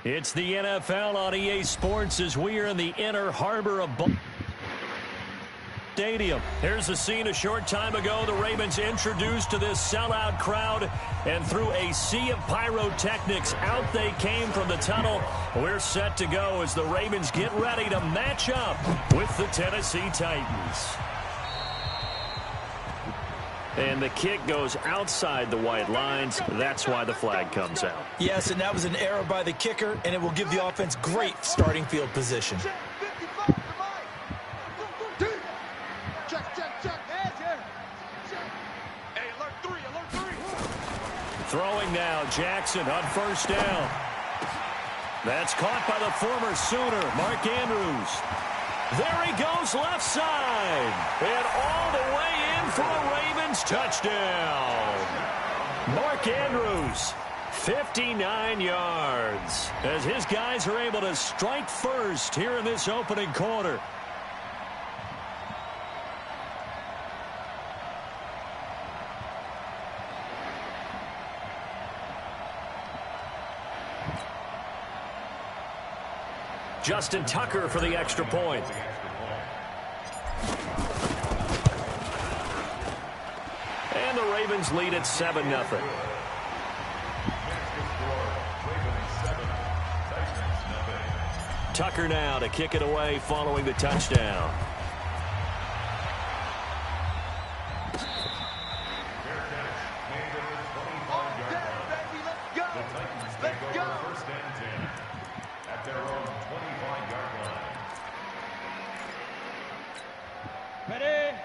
It's the NFL on EA Sports as we are in the inner harbor of Stadium. Here's the scene a short time ago. The Ravens introduced to this sellout crowd, and through a sea of pyrotechnics, out they came from the tunnel. We're set to go as the Ravens get ready to match up with the Tennessee Titans. And the kick goes outside the white lines. That's why the flag comes out. Yes, and that was an error by the kicker, and it will give the offense great starting field position. Throwing now, Jackson on first down. That's caught by the former Sooner, Mark Andrews. There he goes left side. And all the way in for a Ravens touchdown. Mark Andrews, 59 yards. As his guys are able to strike first here in this opening quarter. Justin Tucker for the extra point. And the Ravens lead at 7-0. Tucker now to kick it away following the touchdown.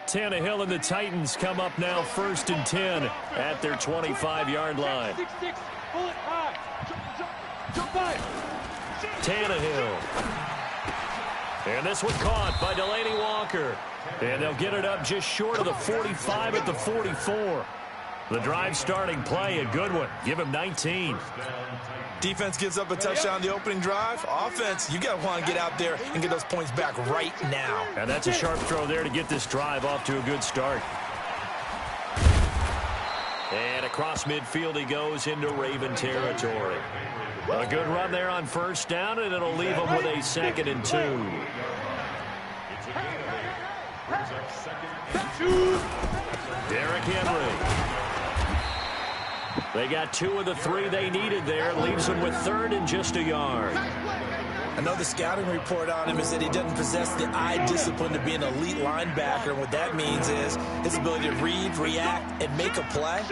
Tannehill and the Titans come up now 1st and 10 at their 25-yard line. Tannehill. And this one caught by Delaney Walker. And they'll get it up just short of the 45 at the 44. The drive starting play, a good one. Give him 19. Defense gives up a touchdown the opening drive. Offense, you got to want to get out there and get those points back right now. And that's a sharp throw there to get this drive off to a good start. And across midfield he goes into Raven territory. A good run there on first down, and it'll leave him with a 2nd and 2. Derrick Henry. They got 2 of the 3 they needed there. Leaves them with 3rd and just a yard. I know the scouting report on him is that he doesn't possess the eye discipline to be an elite linebacker. And what that means is his ability to read, react, and make a play.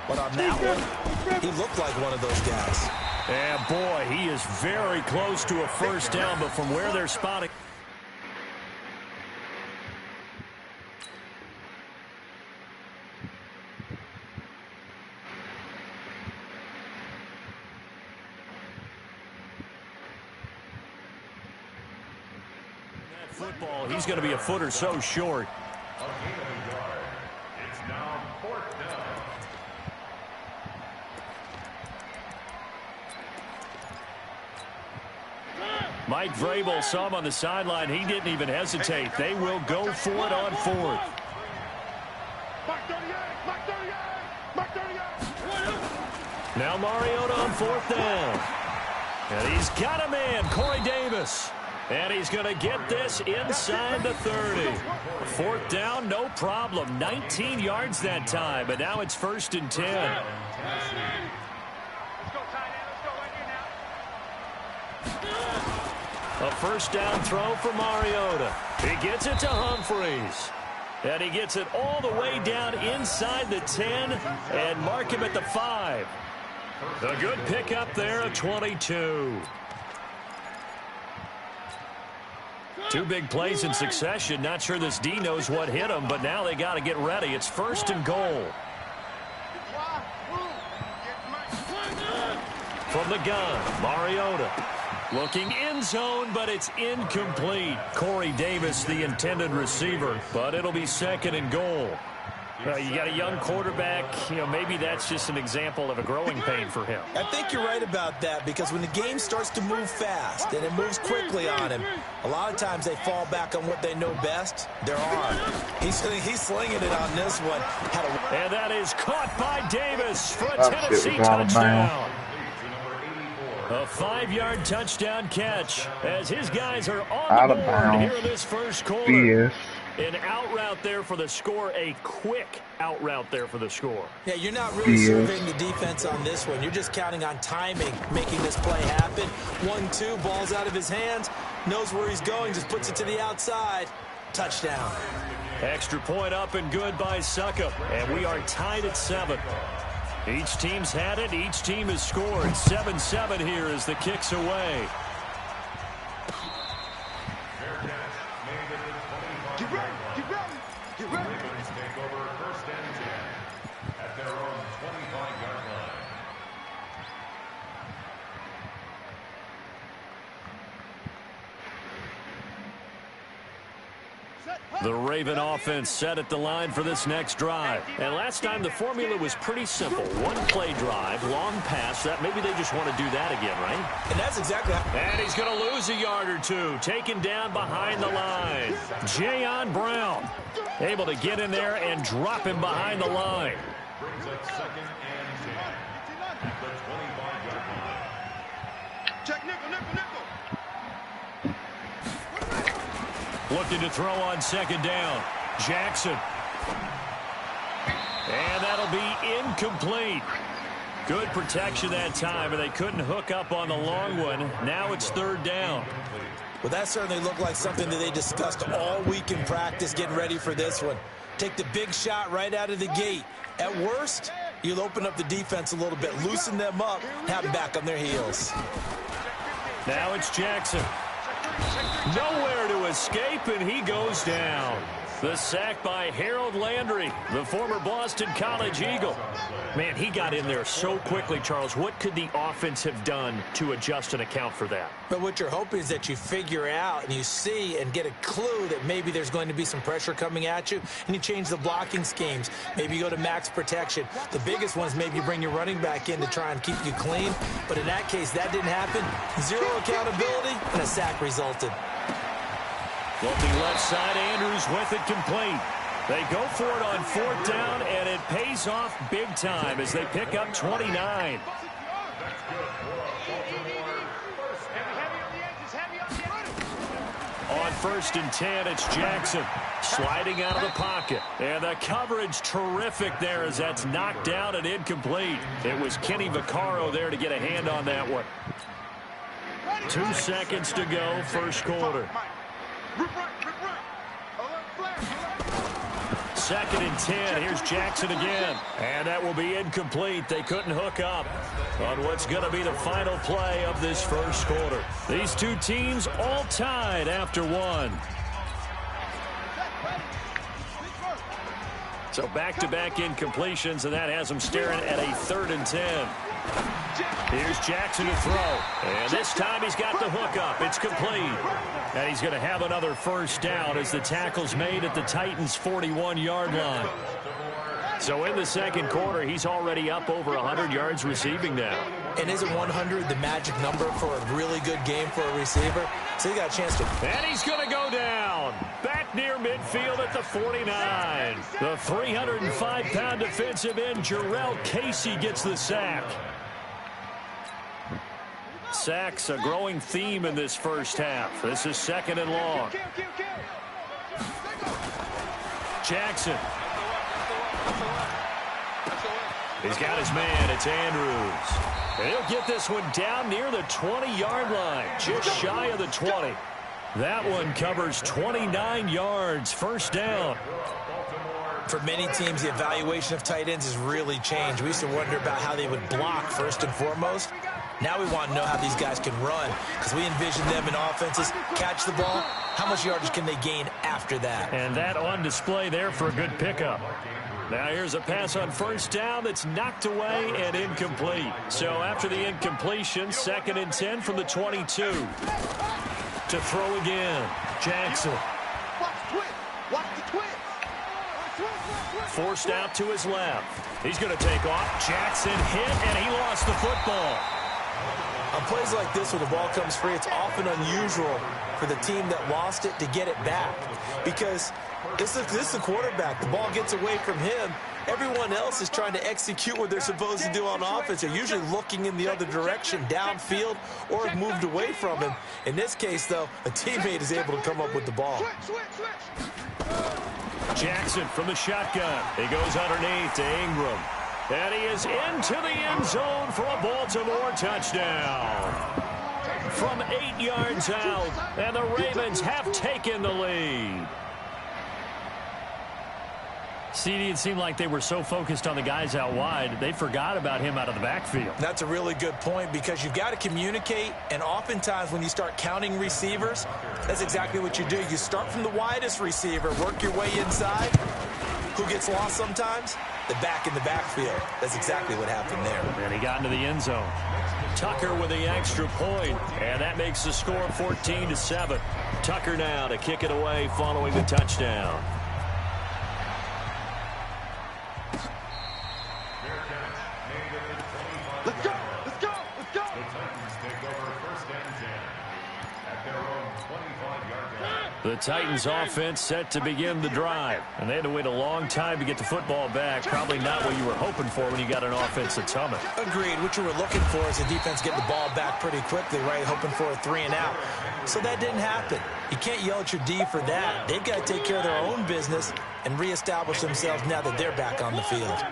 But on that one, he looked like one of those guys. And boy, he is very close to a first down, but from where they're spotting. Football, he's going to be a foot or so short. It's now 4th down. Mike Vrabel saw him on the sideline. He didn't even hesitate. They will go for it on 4th. Now Mariota on 4th down. And he's got a man, Corey Davis. And he's going to get this inside the 30. 4th down, no problem. 19 yards that time, but now it's 1st and 10. A first down throw for Mariota. He gets it to Humphreys. And he gets it all the way down inside the 10 and mark him at the 5. A good pickup there at 22. 2 big plays in succession. Not sure this D knows what hit him, but now they got to get ready. It's 1st and goal. From the gun, Mariota. Looking in zone, but it's incomplete. Corey Davis, the intended receiver, but it'll be 2nd and goal. You got a young quarterback. Maybe that's just an example of a growing pain for him. I think you're right about that, because when the game starts to move fast and it moves quickly on him, a lot of times they fall back on what they know best, their arm. He's slinging it on this one. And that is caught by Davis for a Tennessee touchdown. A 5-yard touchdown catch as his guys are on the board here in this first quarter. An out route there for the score, a quick out route there for the score. Yeah, you're not really surveying the defense on this one. You're just counting on timing, making this play happen. 1-2, ball's out of his hands, knows where he's going, just puts it to the outside. Touchdown. Extra point up and good by Suckup, and we are tied at 7. Each team's had it. Each team has scored. 7-7 here as the kick's away. The Raven offense set at the line for this next drive. And last time the formula was pretty simple. One play drive, long pass. That maybe they just want to do that again, right? And that's exactly how. And he's going to lose a yard or two. Taken down behind the line. Jayon Brown able to get in there and drop him behind the line. Brings up 2nd and 10 at the 25-yard line. Check nickel. Looking to throw on 2nd down. Jackson. And that'll be incomplete. Good protection that time, and they couldn't hook up on the long one. Now it's 3rd down. Well, that certainly looked like something that they discussed all week in practice, getting ready for this one. Take the big shot right out of the gate. At worst, you'll open up the defense a little bit, loosen them up, have them back on their heels. Now it's Jackson. Nowhere to escape, and he goes down. The sack by Harold Landry, the former Boston College Eagle. Man, he got in there so quickly, Charles. What could the offense have done to adjust and account for that? But what you're hoping is that you figure out and you see and get a clue that maybe there's going to be some pressure coming at you, and you change the blocking schemes. Maybe you go to max protection. The biggest one is maybe you bring your running back in to try and keep you clean. But in that case, that didn't happen. Zero accountability, and a sack resulted. Looking left side, Andrews with it complete. They go for it on 4th down, and it pays off big time as they pick up 29. On 1st and 10, it's Jackson sliding out of the pocket. And the coverage terrific there as that's knocked down and incomplete. It was Kenny Vaccaro there to get a hand on that one. 2 seconds to go, first quarter. 2nd and 10. Here's Jackson again. And that will be incomplete. They couldn't hook up on what's going to be the final play of this first quarter. These two teams all tied after 1. So back-to-back incompletions, and that has them staring at a 3rd and 10. Here's Jackson to throw. And this time he's got the hook up. It's complete. And he's going to have another first down as the tackle's made at the Titans' 41-yard line. So in the second quarter, he's already up over 100 yards receiving now. And isn't 100 the magic number for a really good game for a receiver? So he got a chance to. And he's going to go down. Back near midfield at the 49. The 305-pound defensive end, Jarrell Casey, gets the sack. Sacks a growing theme in this first half. This is 2nd and long. Jackson. He's got his man. It's Andrews. And he'll get this one down near the 20-yard line, just shy of the 20. That one covers 29 yards, first down. For many teams, the evaluation of tight ends has really changed. We used to wonder about how they would block first and foremost. Now we want to know how these guys can run, because we envision them in offenses, catch the ball. How much yardage can they gain after that? And that on display there for a good pickup. Now here's a pass on first down that's knocked away and incomplete. So after the incompletion, 2nd and 10 from the 22. To throw again, Jackson. forced out to his left. He's going to take off. Jackson hit, and he lost the football. On plays like this, when the ball comes free, it's often unusual for the team that lost it to get it back, because this is the quarterback. The ball gets away from him. Everyone else is trying to execute what they're supposed to do on offense. They're usually looking in the other direction, downfield, or have moved away from him. In this case, though, a teammate is able to come up with the ball. Jackson from the shotgun. He goes underneath to Ingram. And he is into the end zone for a Baltimore touchdown. From 8 yards out, and the Ravens have taken the lead. CD, it seemed like they were so focused on the guys out wide, they forgot about him out of the backfield. That's a really good point, because you've got to communicate, and oftentimes when you start counting receivers, that's exactly what you do. You start from the widest receiver, work your way inside. Who gets lost sometimes? The back in the backfield. That's exactly what happened there. And he got into the end zone. Tucker with the extra point, and that makes the score 14-7. Tucker now to kick it away following the touchdown. Let's go! Let's go! Let's go! The Titans take over first and 10 at their own 25-yard line. The Titans offense set to begin the drive, and they had to wait a long time to get the football back. Probably not what you were hoping for when you got an offense that's humming. Agreed. What you were looking for is the defense getting the ball back pretty quickly, right? Hoping for a 3 and out. So that didn't happen. You can't yell at your D for that. They've got to take care of their own business and reestablish themselves now that they're back on the field.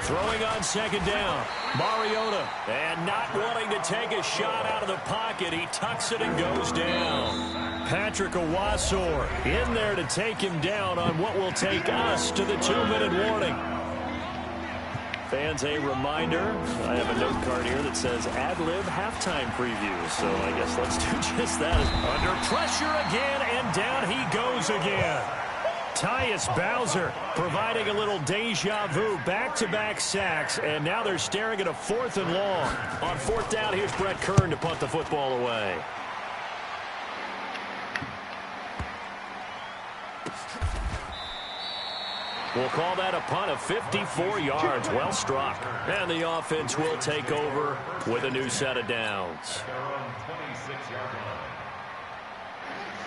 Throwing on second down, Mariota, and not wanting to take a shot out of the pocket. He tucks it and goes down. Patrick Owasor in there to take him down on what will take us to the 2-minute warning. Fans, a reminder, I have a note card here that says ad-lib halftime preview, so I guess let's do just that. Under pressure again, and down he goes again. Tyus Bowser providing a little deja vu, back-to-back sacks, and now they're staring at a 4th and long. On 4th down, here's Brett Kern to punt the football away. We'll call that a punt of 54 yards. Well struck. And the offense will take over with a new set of downs.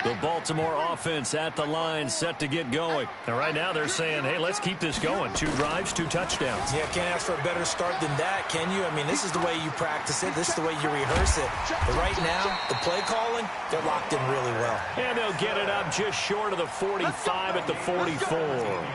The Baltimore offense at the line, set to get going. And right now they're saying, hey, let's keep this going. 2 drives, 2 touchdowns. Yeah, can't ask for a better start than that, can you? I mean, this is the way you practice it. This is the way you rehearse it. But right now, the play calling, they're locked in really well. And they'll get it up just short of the 45 at the 44.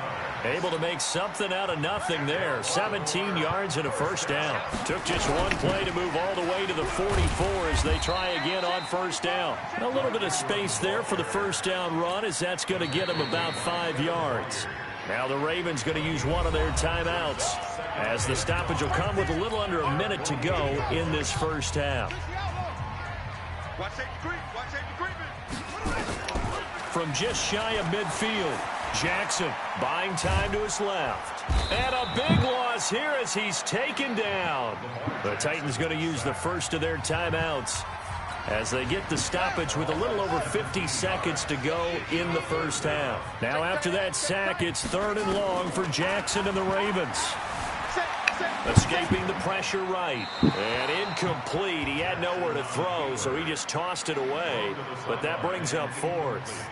Able to make something out of nothing there. 17 yards and a first down. Took just one play to move all the way to the 44 as they try again on first down. A little bit of space there for the first down run, as that's going to get them about 5 yards. Now the Ravens going to use one of their timeouts, as the stoppage will come with a little under a minute to go in this first half. From just shy of midfield, Jackson buying time to his left. And a big loss here as he's taken down. The Titans going to use the first of their timeouts as they get the stoppage with a little over 50 seconds to go in the first half. Now after that sack, it's 3rd and long for Jackson and the Ravens. Escaping the pressure right. And incomplete. He had nowhere to throw, so he just tossed it away. But that brings up 4th.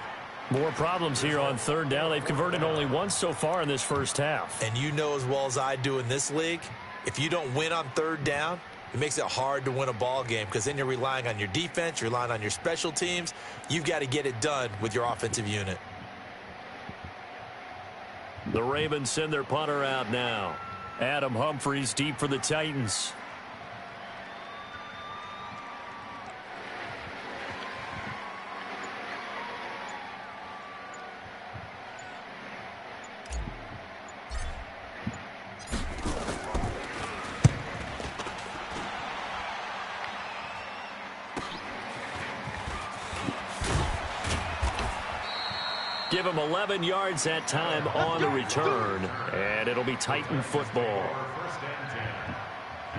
More problems here on 3rd down. They've converted only once so far in this first half. And you know as well as I do in this league, if you don't win on 3rd down, it makes it hard to win a ball game, because then you're relying on your defense, you're relying on your special teams. You've got to get it done with your offensive unit. The Ravens send their punter out now. Adam Humphries deep for the Titans. Give him 11 yards that time on the return, and it'll be Titan football. First and 10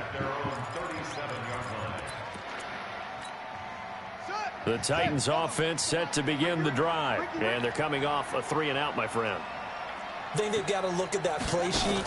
at their own 37-yard line. The Titans offense set to begin the drive. And they're coming off a 3-and-out, my friend. I think they've got to look at that play sheet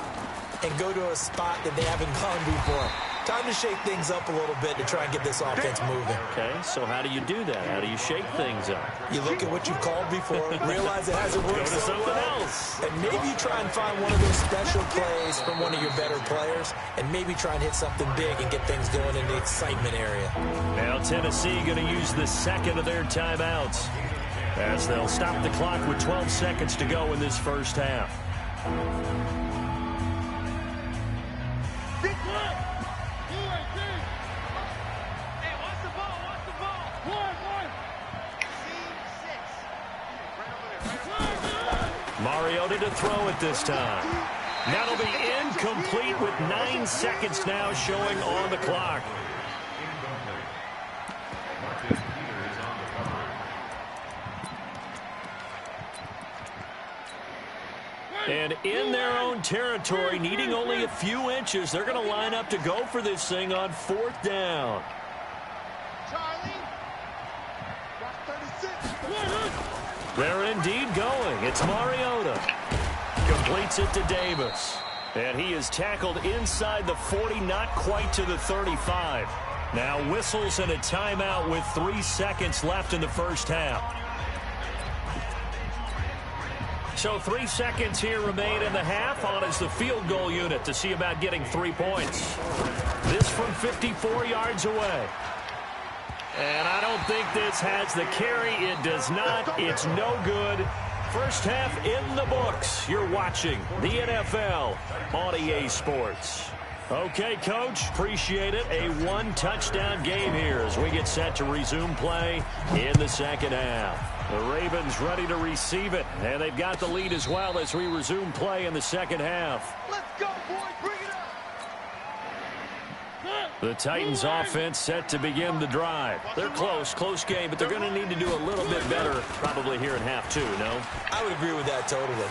and go to a spot that they haven't gone before. Time to shake things up a little bit to try and get this offense moving. Okay, so how do you do that? How do you shake things up? You look at what you've called before, realize it hasn't worked Go to so something well, else. and maybe you try and find one of those special plays from one of your better players, and maybe try and hit something big and get things going in the excitement area. Now Tennessee going to use the second of their timeouts as they'll stop the clock with 12 seconds to go in this first half. Mariota to throw it this time. That'll be incomplete with 9 seconds now showing on the clock. And in their own territory, needing only a few inches, they're going to line up to go for this thing on 4th down. They're indeed going. It's Mariota. Completes it to Davis. And he is tackled inside the 40, not quite to the 35. Now whistles and a timeout with 3 seconds left in the first half. So 3 seconds here remain in the half. On is the field goal unit to see about getting 3 points. This from 54 yards away. And I don't think this has the carry. It does not. It's no good. First half in the books. You're watching the NFL on EA Sports. Okay, Coach, appreciate it. A 1-touchdown game here as we get set to resume play in the second half. The Ravens ready to receive it, and they've got the lead as well as we resume play in the second half. Let's go, boys. Bring it up. The Titans offense set to begin the drive. They're close game, but they're going to need to do a little bit better probably here in half 2, no? I would agree with that totally.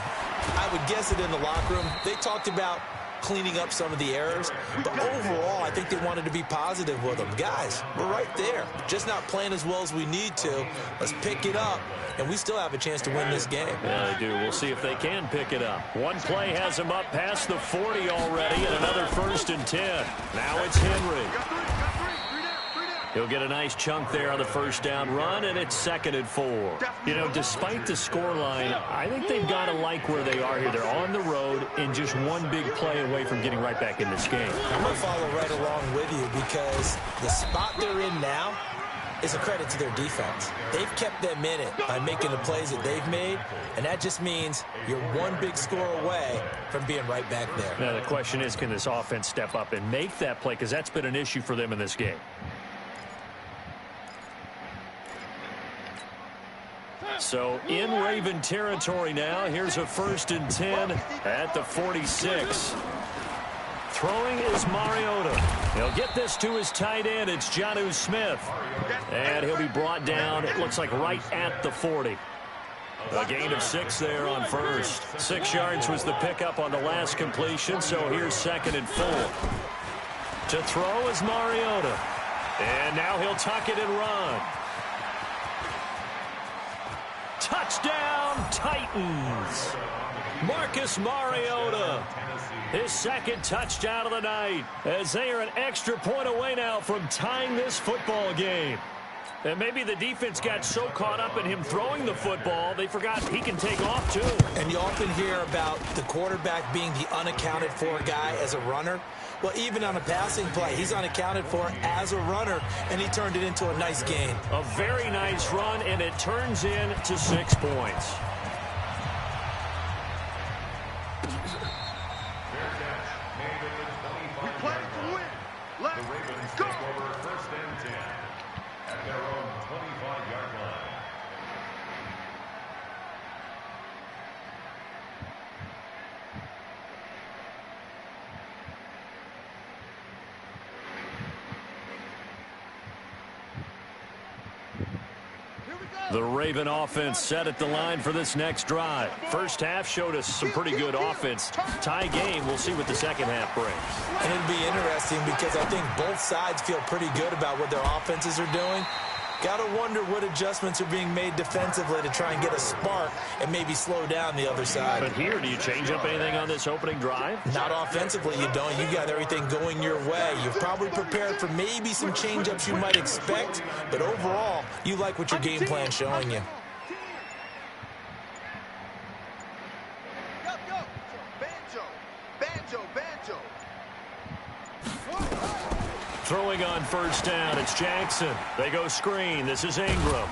I would guess it in the locker room. They talked about cleaning up some of the errors, but overall, I think they wanted to be positive with them. Guys, we're right there. Just not playing as well as we need to. Let's pick it up, and we still have a chance to win this game. Yeah, they do. We'll see if they can pick it up. One play has them up past the 40 already, and another 1st and 10. Now it's Henry. He'll get a nice chunk there on the first down run, and it's 2nd and 4. You know, despite the scoreline, I think they've got to like where they are here. They're on the road and just one big play away from getting right back in this game. I'm going to follow right along with you because the spot they're in now is a credit to their defense. They've kept them in it by making the plays that they've made, and that just means you're one big score away from being right back there. Now, the question is, can this offense step up and make that play? Because that's been an issue for them in this game. So in Raven territory now. Here's a 1st and 10 at the 46. Throwing is Mariota. He'll get this to his tight end. It's Jonnu Smith. And he'll be brought down, it looks like, right at the 40. A gain of 6 there on first. 6 yards was the pickup on the last completion, so here's 2nd and 4. To throw is Mariota. And now he'll tuck it and run. Touchdown, Titans. Marcus Mariota, his 2nd touchdown of the night, as they are an extra point away now from tying this football game. And maybe the defense got so caught up in him throwing the football, they forgot he can take off too. And you often hear about the quarterback being the unaccounted for guy as a runner. Well, even on a passing play, he's unaccounted for as a runner, and he turned it into a nice gain. A very nice run, and it turns into 6 points. We play to win. Let's go. First and 10 at their own 25-yard line. The Raven offense set at the line for this next drive. First half showed us some pretty good offense. Tie game, we'll see what the second half brings. And it'll be interesting because I think both sides feel pretty good about what their offenses are doing. Got to wonder what adjustments are being made defensively to try and get a spark and maybe slow down the other side. But here, do you change up anything on this opening drive? Not offensively, you don't. You got everything going your way. You've probably prepared for maybe some change-ups you might expect, but overall, you like what your game plan's showing you. Throwing on first down, it's Jackson. They go screen. This is Ingram.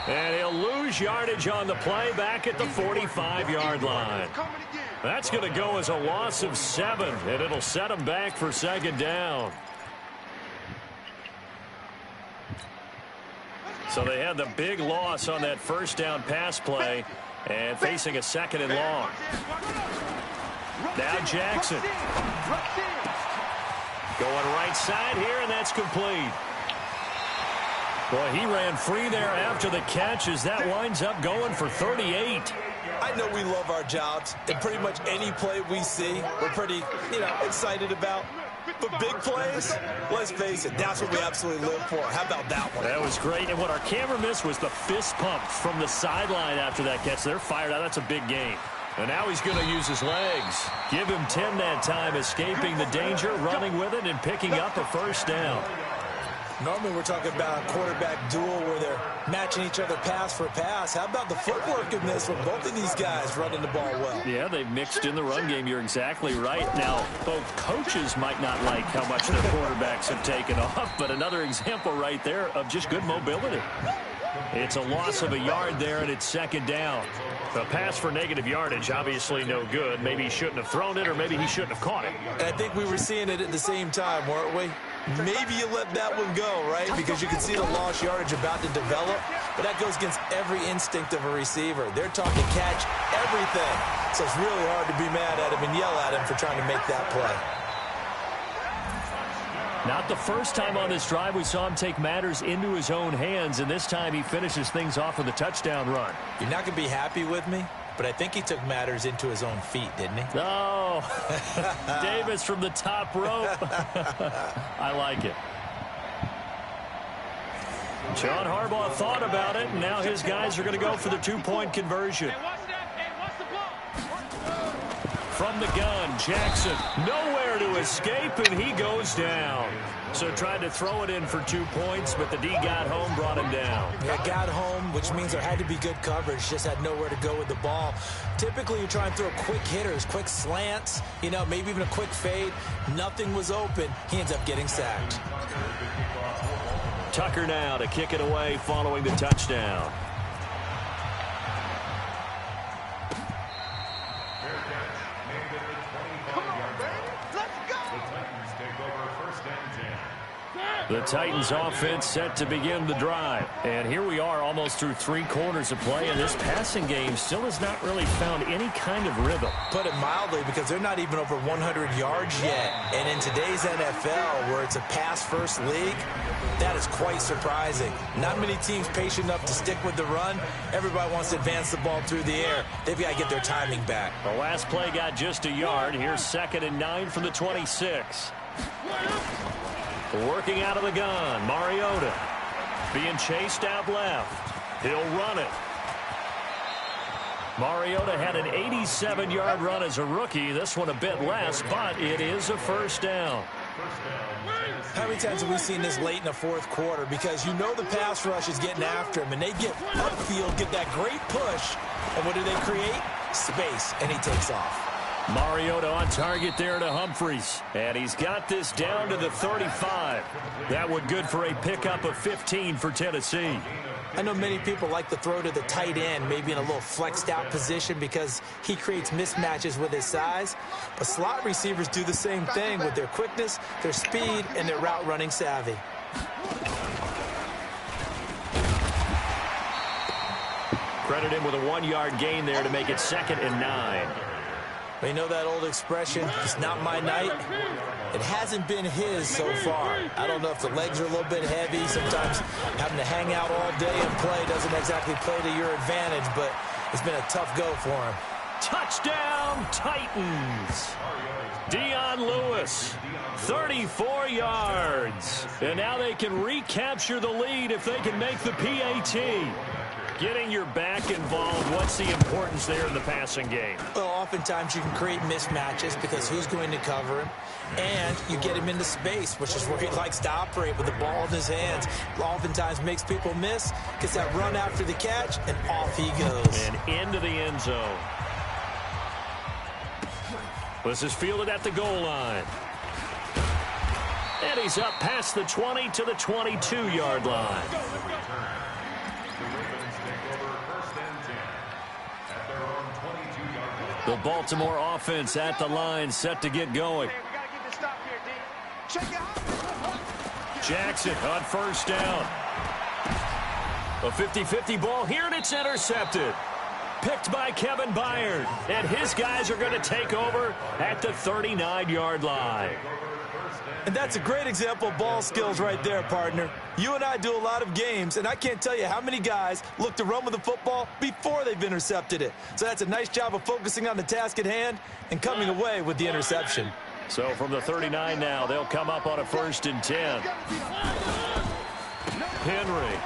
And he'll lose yardage on the play back at the 45-yard line. That's going to go as a loss of 7, and it'll set him back for second down. So they had the big loss on that first down pass play and facing a second and long. Now Jackson. Going right side here, and that's complete. Boy, he ran free there after the catch as that winds up going for 38. I know we love our jobs, and pretty much any play we see, we're pretty, excited about. But big plays, let's face it, that's what we absolutely live for. How about that one? That was great, and what our camera missed was the fist pump from the sideline after that catch. They're fired out. That's a big game. And now he's going to use his legs. Give him 10 that time, escaping the danger, running with it, and picking up a first down. Normally we're talking about a quarterback duel where they're matching each other pass for pass. How about the footwork in this with both of these guys running the ball well? Yeah, they've mixed in the run game. You're exactly right. Now, both coaches might not like how much their quarterbacks have taken off, but another example right there of just good mobility. It's a loss of a yard there, and it's second down. The pass for negative yardage, obviously no good. Maybe he shouldn't have thrown it, or maybe he shouldn't have caught it. And I think we were seeing it at the same time, weren't we? Maybe you let that one go, right? Because you can see the lost yardage about to develop, but that goes against every instinct of a receiver. They're talking catch everything. So it's really hard to be mad at him and yell at him for trying to make that play. Not the first time on this drive we saw him take matters into his own hands, and this time he finishes things off with a touchdown run. You're not going to be happy with me, but I think he took matters into his own feet, didn't he? Oh, Davis from the top rope. I like it. John Harbaugh thought about it, and now his guys are going to go for the two-point conversion. From the gun, Jackson nowhere to escape, and he goes down. So tried to throw it in for 2 points, but the D got home, brought him down. Yeah, got home, which means there had to be good coverage. Just had nowhere to go with the ball. Typically, you try and throw quick hitters, quick slants, maybe even a quick fade. Nothing was open. He ends up getting sacked. Tucker now to kick it away following the touchdown. The Titans offense set to begin the drive. And here we are almost through 3 quarters of play, and this passing game still has not really found any kind of rhythm. Put it mildly, because they're not even over 100 yards yet. And in today's NFL, where it's a pass-first league, that is quite surprising. Not many teams patient enough to stick with the run. Everybody wants to advance the ball through the air. They've got to get their timing back. The last play got just a yard. Here's 2nd and 9 from the 26. Working out of the gun, Mariota being chased out left. He'll run it. Mariota had an 87-yard run as a rookie. This one a bit less, but it is a first down. How many times have we seen this late in the fourth quarter? Because the pass rush is getting after him, and they get upfield, get that great push, and what do they create? Space, and he takes off. Mariota on target there to Humphries. And he's got this down to the 35. That one good for a pickup of 15 for Tennessee. I know many people like to throw to the tight end, maybe in a little flexed out position because he creates mismatches with his size. But slot receivers do the same thing with their quickness, their speed, and their route running savvy. Credit him with a 1-yard gain there to make it 2nd and 9. You know that old expression, it's not my night? It hasn't been his so far. I don't know if the legs are a little bit heavy. Sometimes having to hang out all day and play doesn't exactly play to your advantage, but it's been a tough go for him. Touchdown, Titans. Dion Lewis, 34 yards. And now they can recapture the lead if they can make the PAT. Getting your back involved, what's the importance there in the passing game? Well, oftentimes you can create mismatches because who's going to cover him? And you get him into space, which is where he likes to operate with the ball in his hands. Oftentimes makes people miss, gets that run after the catch, and off he goes. And into the end zone. This is fielded at the goal line. And he's up past the 20 to the 22-yard line. The Baltimore offense at the line, set to get going. Jackson on first down. A 50-50 ball here, and it's intercepted. Picked by Kevin Byard. And his guys are going to take over at the 39-yard line. And that's a great example of ball skills right there, partner. You and I do a lot of games, and I can't tell you how many guys look to run with the football before they've intercepted it. So that's a nice job of focusing on the task at hand and coming away with the interception. So from the 39 now, they'll come up on a 1st and 10. Henry.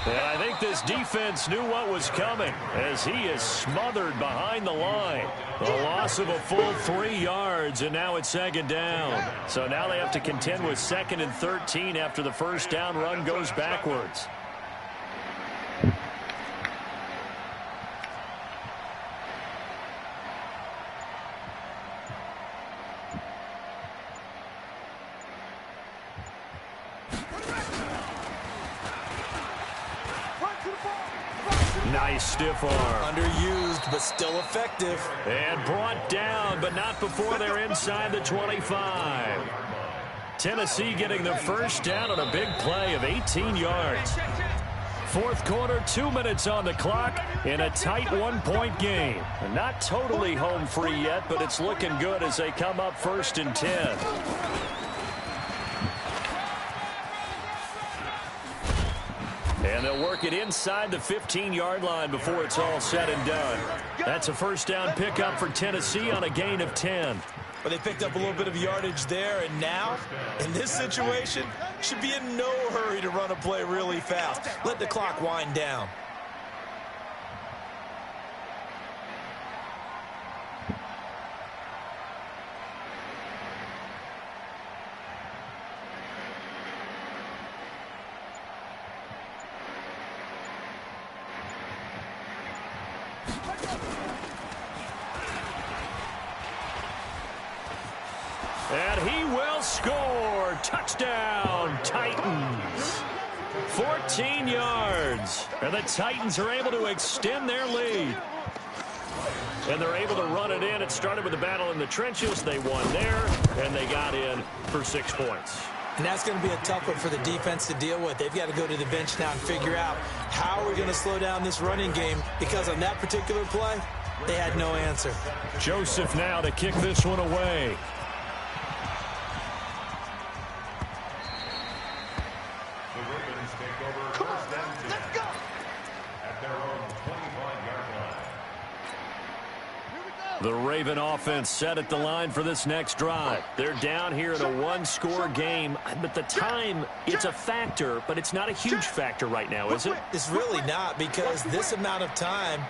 And I think this defense knew what was coming as he is smothered behind the line. A loss of a full 3 yards, and now it's 2nd down. So now they have to contend with 2nd and 13 after the first down run goes backwards. Nice stiff arm. Underused, but still effective. And brought down, but not before they're inside the 25. Tennessee getting the first down on a big play of 18 yards. 4th quarter, 2 minutes on the clock in a tight 1-point game. Not totally home free yet, but it's looking good as they come up 1st and 10. And they'll work it inside the 15-yard line before it's all said and done. That's a first down pickup for Tennessee on a gain of 10. But they picked up a little bit of yardage there, and now, in this situation, should be in no hurry to run a play really fast. Let the clock wind down. And he will score. Touchdown, Titans. 14 yards. And the Titans are able to extend their lead. And they're able to run it in. It started with a battle in the trenches. They won there, and they got in for 6 points. And that's going to be a tough one for the defense to deal with. They've got to go to the bench now and figure out how we're going to slow down this running game, because on that particular play, they had no answer. Joseph now to kick this one away. The Raven offense set at the line for this next drive. They're down here in a one-score game, but the time, it's a factor, but it's not a huge factor right now, is it? It's really not, because this amount of time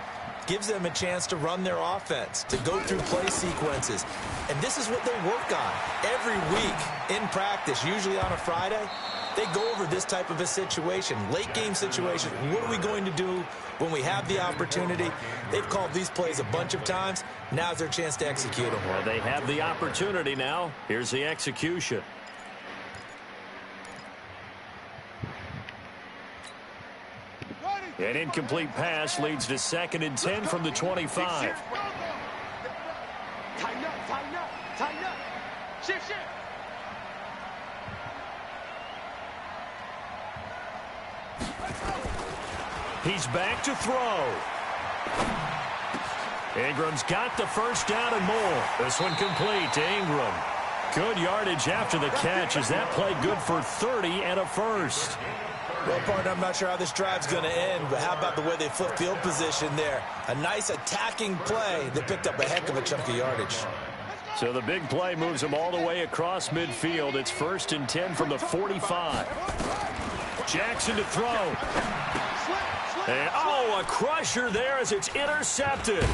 gives them a chance to run their offense, to go through play sequences. And this is what they work on every week in practice, usually on a Friday. They go over this type of a situation, late game situation. What are we going to do when we have the opportunity? They've called these plays a bunch of times. Now's their chance to execute them. Well, they have the opportunity now. Here's the execution. An incomplete pass leads to 2nd and 10 from the 25. Tighten up, tighten up, tighten up. Shift, shift. He's back to throw. Ingram's got the first down and more. This one complete to Ingram. Good yardage after the catch as that play good for 30 and a first. Well, partner, I'm not sure how this drive's going to end, but how about the way they flip field position there? A nice attacking play that picked up a heck of a chunk of yardage. So the big play moves them all the way across midfield. It's 1st and 10 from the 45. Jackson to throw. And, a crusher there as it's intercepted.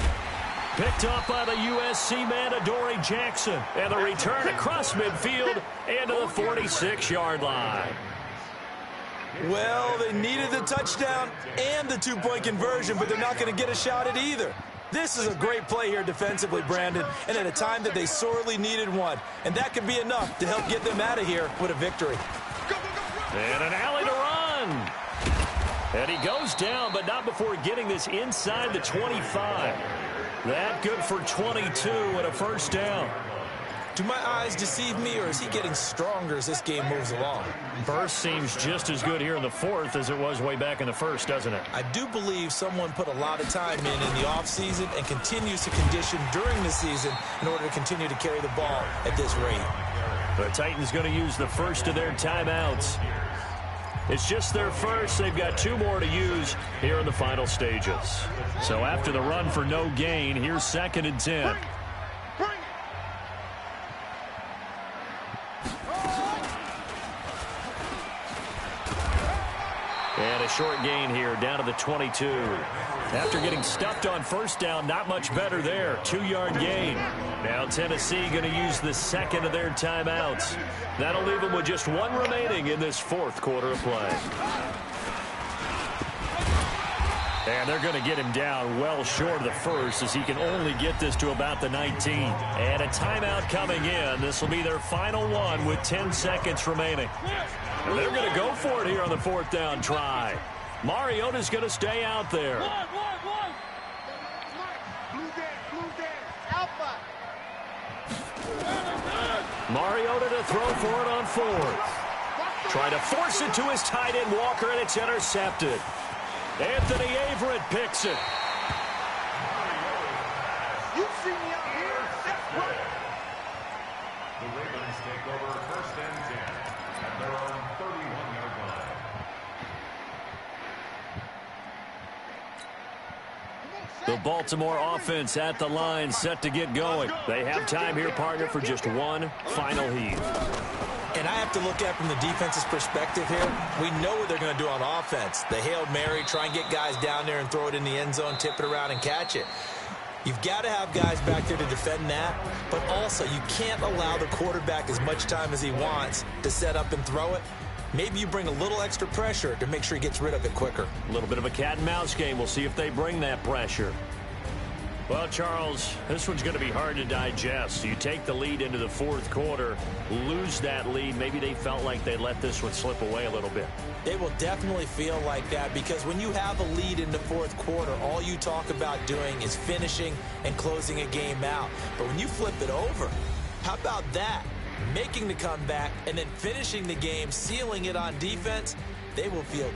Picked up by the USC man, Adoree Jackson. And the return across midfield and to the 46-yard line. Well, they needed the touchdown and the two-point conversion, but they're not going to get a shot at either. This is a great play here defensively, Brandon, and at a time that they sorely needed one. And that could be enough to help get them out of here with a victory. And an alley to run. And he goes down, but not before getting this inside the 25. That good for 22 and a first down. Do my eyes deceive me, or is he getting stronger as this game moves along? Burst seems just as good here in the 4th as it was way back in the 1st, doesn't it? I do believe someone put a lot of time in the offseason and continues to condition during the season in order to continue to carry the ball at this rate. The Titans going to use the first of their timeouts. It's just their first. They've got 2 more to use here in the final stages. So after the run for no gain, here's 2nd and 10. And a short gain here down to the 22. After getting stuffed on first down, not much better there. 2-yard gain. Now Tennessee going to use the 2nd of their timeouts. That'll leave them with just 1 remaining in this 4th quarter of play. And they're going to get him down well short of the 1st as he can only get this to about the 19. And a timeout coming in. This will be their final one with 10 seconds remaining. And they're going to go for it here on the 4th down try. Mariota's going to stay out there. Mariota to throw for it on 4th. Trying to force it to his tight end Walker, and it's intercepted. Anthony Averett picks it. You see me out here? That's right. The Ravens take over 1st and 10 at their own 31-yard line. The Baltimore offense at the line, set to get going. They have time here, partner, for just one final heave. And I have to look at it from the defense's perspective here. We know what they're going to do on offense. The Hail Mary, try and get guys down there and throw it in the end zone, tip it around and catch it. You've got to have guys back there to defend that, but also you can't allow the quarterback as much time as he wants to set up and throw it. Maybe you bring a little extra pressure to make sure he gets rid of it quicker. A little bit of a cat and mouse game. We'll see if they bring that pressure. Well, Charles, this one's going to be hard to digest. You take the lead into the 4th quarter, lose that lead. Maybe they felt like they let this one slip away a little bit. They will definitely feel like that because when you have a lead in the 4th quarter, all you talk about doing is finishing and closing a game out. But when you flip it over, how about that? Making the comeback and then finishing the game, sealing it on defense, they will feel